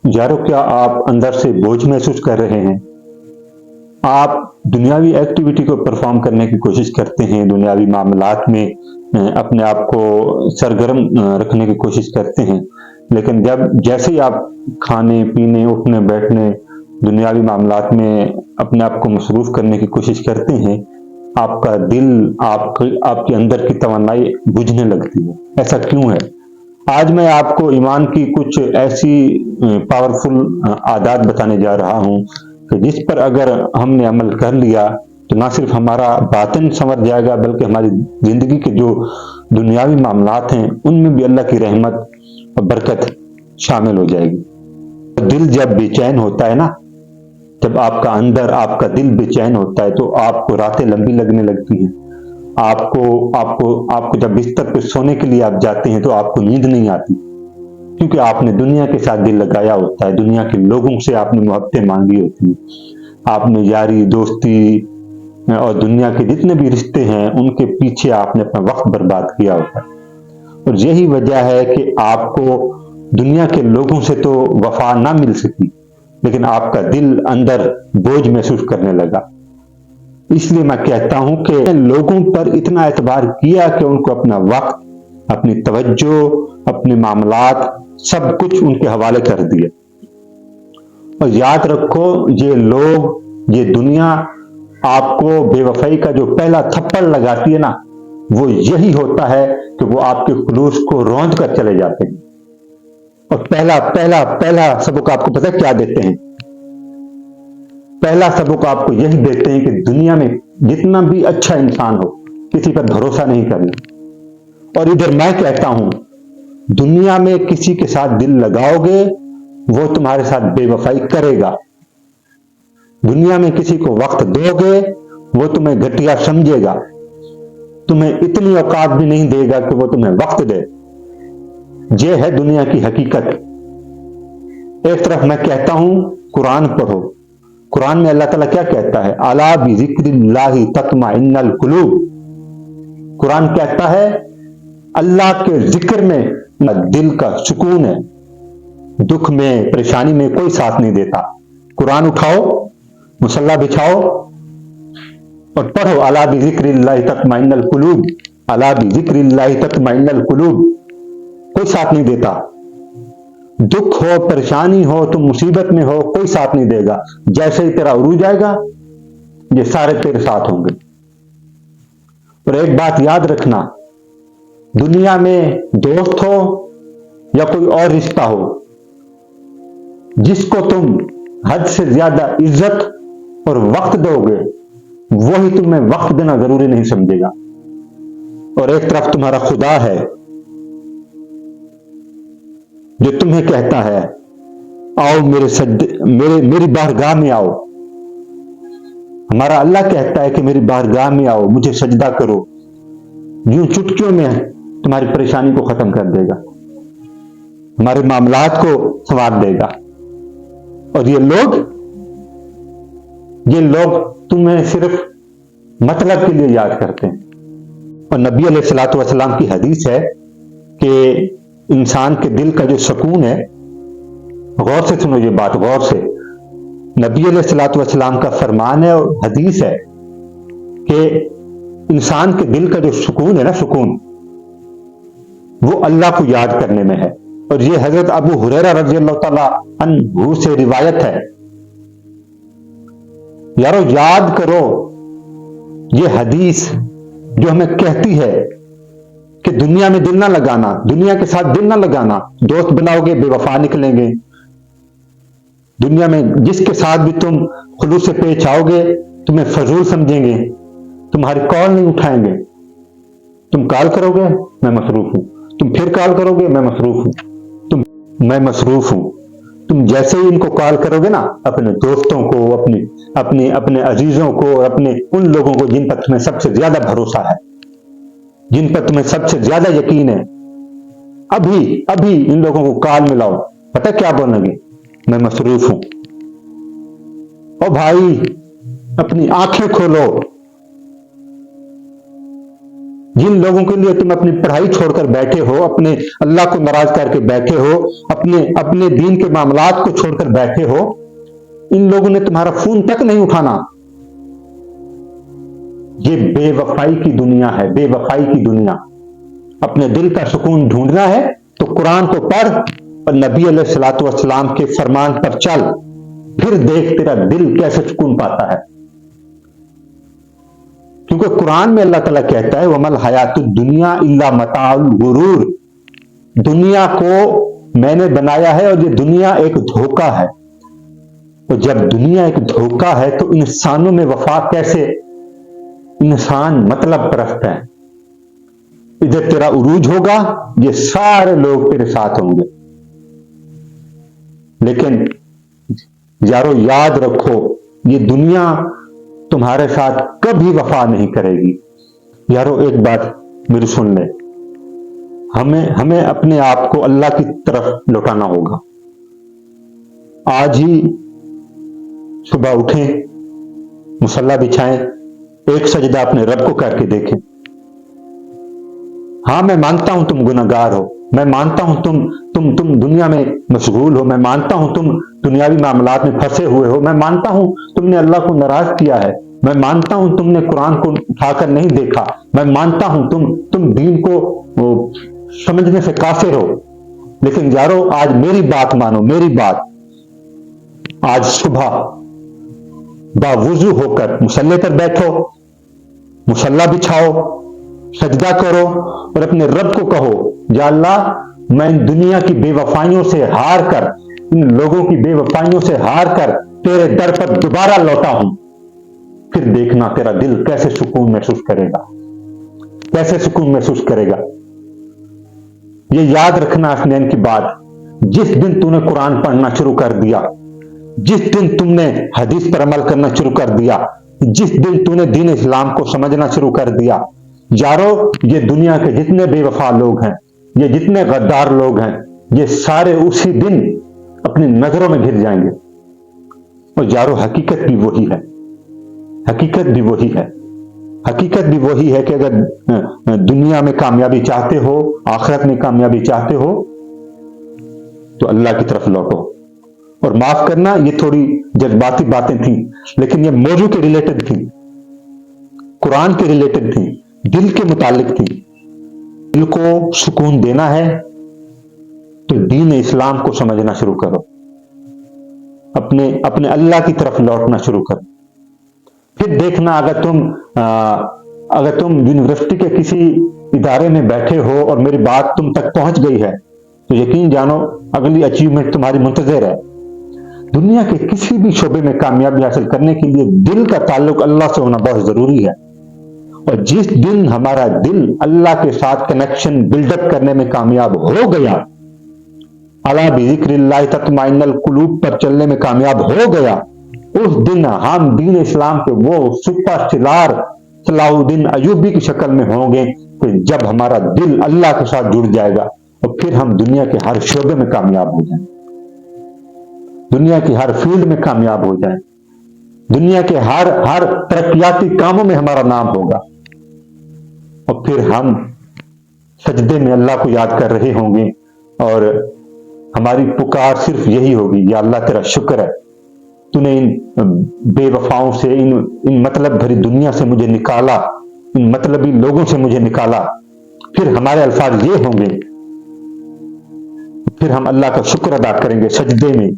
यारो क्या आप अंदर से बोझ महसूस कर रहे हैं? आप दुनियावी एक्टिविटी को परफॉर्म करने की कोशिश करते हैं, दुनियावी मामलात में अपने आप को सरगर्म रखने की कोशिश करते हैं, लेकिन जब जैसे ही आप खाने पीने उठने बैठने दुनियावी मामलात में अपने आप को मसरूफ करने की कोशिश करते हैं, आपका दिल आपके अंदर की तमन्नाएं बुझने लगती है। ऐसा क्यों है? आज मैं आपको ईमान की कुछ ऐसी पावरफुल आदत बताने जा रहा हूं कि जिस पर अगर हमने अमल कर लिया तो ना सिर्फ हमारा बातिन संवर जाएगा, बल्कि हमारी जिंदगी के जो दुनियावी मामलात हैं उनमें भी अल्लाह की रहमत और बरकत शामिल हो जाएगी। दिल जब बेचैन होता है ना, जब आपका अंदर आपका दिल बेचैन होता है तो आपको रातें लंबी लगने लगती हैं। आपको आपको आपको जब बिस्तर पर सोने के लिए आप जाते हैं तो आपको नींद नहीं आती, क्योंकि आपने दुनिया के साथ दिल लगाया होता है, दुनिया के लोगों से आपने मोहब्बतें मांगी होती हैं, आपने यारी दोस्ती और दुनिया के जितने भी रिश्ते हैं उनके पीछे आपने अपना वक्त बर्बाद किया होता है। और यही वजह है कि आपको दुनिया के लोगों से तो वफा ना मिल सकी, लेकिन आपका दिल अंदर बोझ महसूस करने लगा। इसलिए मैं कहता हूं कि लोगों पर इतना एतबार किया कि उनको अपना वक्त, अपनी तवज्जो, अपने मामलात सब कुछ उनके हवाले कर दिए। और याद रखो, ये लोग, ये दुनिया आपको बेवफाई का जो पहला थप्पड़ लगाती है ना, वो यही होता है कि वो आपके खुलूस को रौंद कर चले जाते हैं। और पहला पहला पहला सबक आपको पता है क्या देते हैं? पहला सबक आपको यही देते हैं कि दुनिया में जितना भी अच्छा इंसान हो, किसी पर भरोसा नहीं करना। और इधर मैं कहता हूं, दुनिया में किसी के साथ दिल लगाओगे वो तुम्हारे साथ बेवफाई करेगा। दुनिया में किसी को वक्त दोगे वो तुम्हें घटिया समझेगा, तुम्हें इतनी औकात भी नहीं देगा कि वो तुम्हें वक्त दे। ये है दुनिया की हकीकत। एक तरफ मैं कहता हूं कुरान पढ़ो। कुरान में अल्लाह ताला क्या कहता है? अला बिज़िक्रिल्लाहि तत्माइन्नुल कुलूब। कुरान कहता है अल्लाह के जिक्र में दिल का सुकून है, दुख में परेशानी में कोई साथ नहीं देता। कुरान उठाओ, मुसल्ला बिछाओ और पढ़ो अला बिज़िक्रिल्लाहि तत्माइन्नुल कुलूब, अला बिज़िक्रिल्लाहि तत्माइन्नुल कुलूब। कोई साथ नहीं देता। दुख हो, परेशानी हो, तुम मुसीबत में हो, कोई साथ नहीं देगा। जैसे ही तेरा उरूज आएगा ये सारे तेरे साथ होंगे। और एक बात याद रखना, दुनिया में दोस्त हो या कोई और रिश्ता हो, जिसको तुम हद से ज्यादा इज्जत और वक्त दोगे वही तुम्हें वक्त देना जरूरी नहीं समझेगा। और एक तरफ तुम्हारा खुदा है जो तुम्हें कहता है आओ मेरी बारगाह में आओ। हमारा अल्लाह कहता है कि मेरी बारगाह में आओ, मुझे सजदा करो। यूं चुटकियों में तुम्हारी परेशानी को खत्म कर देगा, हमारे मामलात को संवार देगा। और ये लोग तुम्हें सिर्फ मतलब के लिए याद करते हैं। और नबी अलैहिस्सलातु वस्सलाम की हदीस है कि इंसान के दिल का जो सुकून है, गौर से सुनो ये बात, गौर से। नबी अलैहिस्सलातु वस्सलाम का फरमान है और हदीस है कि इंसान के दिल का जो सुकून है ना, सुकून, वो अल्लाह को याद करने में है। और ये हजरत अबू हुरैरा रज़ियल्लाहु ताला अन्हु से रिवायत है। यारो याद करो ये हदीस जो हमें कहती है कि दुनिया में दिल ना लगाना, दुनिया के साथ दिल ना लगाना। दोस्त बनाओगे बेवफा निकलेंगे। दुनिया में जिसके साथ भी तुम खुलूस से पेश आओगे तुम्हें फजूल समझेंगे, तुम्हारी कॉल नहीं उठाएंगे। तुम कॉल करोगे मैं मसरूफ हूं, तुम फिर कॉल करोगे मैं मसरूफ हूं, मैं मसरूफ हूं। तुम जैसे ही इनको कॉल करोगे ना, अपने दोस्तों को, अपने अजीजों को, अपने उन लोगों को जिन पर तुम्हें सबसे ज्यादा भरोसा है, जिन पर तुम्हें सबसे ज्यादा यकीन है, अभी इन लोगों को कॉल मिलाओ। पता क्या बोलोगे? मैं मसरूफ हूं। ओ भाई अपनी आंखें खोलो, جن لوگوں کے لیے تم اپنی پڑھائی چھوڑ کر بیٹھے ہو، اپنے اللہ کو ناراض کر کے بیٹھے ہو، اپنے دین کے معاملات کو چھوڑ کر بیٹھے ہو، ان لوگوں نے تمہارا فون تک نہیں اٹھانا۔ یہ بے وفائی کی دنیا ہے، بے وفائی کی دنیا۔ اپنے دل کا سکون ڈھونڈنا ہے تو قرآن کو پڑھ اور نبی علیہ الصلوۃ والسلام کے فرمان پر چل، پھر دیکھ تیرا دل کیسے سکون پاتا ہے۔ کیونکہ قرآن میں اللہ تعالیٰ کہتا ہے وَمَا الْحَيَاةُ الدُّنْيَا إِلَّا مَتَاعُ الْغُرُورِ، دنیا کو میں نے بنایا ہے اور یہ دنیا ایک دھوکہ ہے۔ تو جب دنیا ایک دھوکہ ہے تو انسانوں میں وفا کیسے؟ انسان مطلب پرست ہے۔ ادھر تیرا عروج ہوگا، یہ سارے لوگ تیرے ساتھ ہوں گے، لیکن یارو یاد رکھو یہ دنیا تمہارے ساتھ کبھی وفا نہیں کرے گی۔ یارو ایک بات میری سن لے، ہمیں اپنے آپ کو اللہ کی طرف لوٹانا ہوگا۔ آج ہی صبح اٹھیں، مصلی بچھائیں، ایک سجدہ اپنے رب کو کر کے دیکھیں۔ ہاں میں مانتا ہوں تم گناہگار ہو، میں مانتا ہوں تم دنیا میں مشغول ہو، میں مانتا ہوں تم دنیاوی معاملات میں پھنسے ہوئے ہو، میں مانتا ہوں تم نے اللہ کو ناراض کیا ہے، میں مانتا ہوں تم نے قرآن کو اٹھا کر نہیں دیکھا، میں مانتا ہوں تم دین کو سمجھنے سے قاصر ہو، لیکن یارو آج میری بات مانو، میری بات۔ آج صبح باوضو ہو کر مصلی پر بیٹھو، مصلی بچھاؤ، سجدہ کرو اور اپنے رب کو کہو یا اللہ میں ان دنیا کی بے وفائیوں سے ہار کر، ان لوگوں کی بے وفائیوں سے ہار کر تیرے در پر دوبارہ لوٹا ہوں۔ پھر دیکھنا تیرا دل کیسے سکون محسوس کرے گا، کیسے سکون محسوس کرے گا۔ یہ یاد رکھنا حسنین کی بات، جس دن تو نے قرآن پڑھنا شروع کر دیا، جس دن تم نے حدیث پر عمل کرنا شروع کر دیا، جس دن تو نے دین اسلام کو سمجھنا شروع کر دیا، یارو یہ دنیا کے جتنے بے وفا لوگ ہیں، یہ جتنے غدار لوگ ہیں، یہ سارے اسی دن اپنی نظروں میں گر جائیں گے۔ اور یارو حقیقت بھی وہی ہے، حقیقت بھی وہی ہے، حقیقت بھی وہی ہے کہ اگر دنیا میں کامیابی چاہتے ہو، آخرت میں کامیابی چاہتے ہو تو اللہ کی طرف لوٹو۔ اور معاف کرنا یہ تھوڑی جذباتی باتیں تھیں، لیکن یہ موضوع کے ریلیٹڈ تھیں، قرآن کے ریلیٹڈ تھیں، دل کے متعلق تھی۔ دل کو سکون دینا ہے تو دین اسلام کو سمجھنا شروع کرو، اپنے اللہ کی طرف لوٹنا شروع کرو۔ پھر دیکھنا اگر تم یونیورسٹی کے کسی ادارے میں بیٹھے ہو اور میری بات تم تک پہنچ گئی ہے تو یقین جانو اگلی اچیومنٹ تمہاری منتظر ہے۔ دنیا کے کسی بھی شعبے میں کامیابی حاصل کرنے کے لیے دل کا تعلق اللہ سے ہونا بہت ضروری ہے، اور جس دن ہمارا دل اللہ کے ساتھ کنیکشن بلڈ اپ کرنے میں کامیاب ہو گیا، الا بذکر اللہ تطمئن القلوب پر چلنے میں کامیاب ہو گیا، اس دن ہم دین اسلام کے وہ سپر اسٹار صلاح الدین ایوبی کی شکل میں ہوں گے کہ جب ہمارا دل اللہ کے ساتھ جڑ جائے گا اور پھر ہم دنیا کے ہر شعبے میں کامیاب ہو جائیں، دنیا کی ہر فیلڈ میں کامیاب ہو جائیں، دنیا کے ہر ترقیاتی کاموں میں ہمارا نام ہوگا، اور پھر ہم سجدے میں اللہ کو یاد کر رہے ہوں گے اور ہماری پکار صرف یہی ہوگی، یا اللہ تیرا شکر ہے تو نے ان بے وفاؤں سے، ان مطلب بھری دنیا سے مجھے نکالا، ان مطلبی لوگوں سے مجھے نکالا۔ پھر ہمارے الفاظ یہ ہوں گے، پھر ہم اللہ کا شکر ادا کریں گے سجدے میں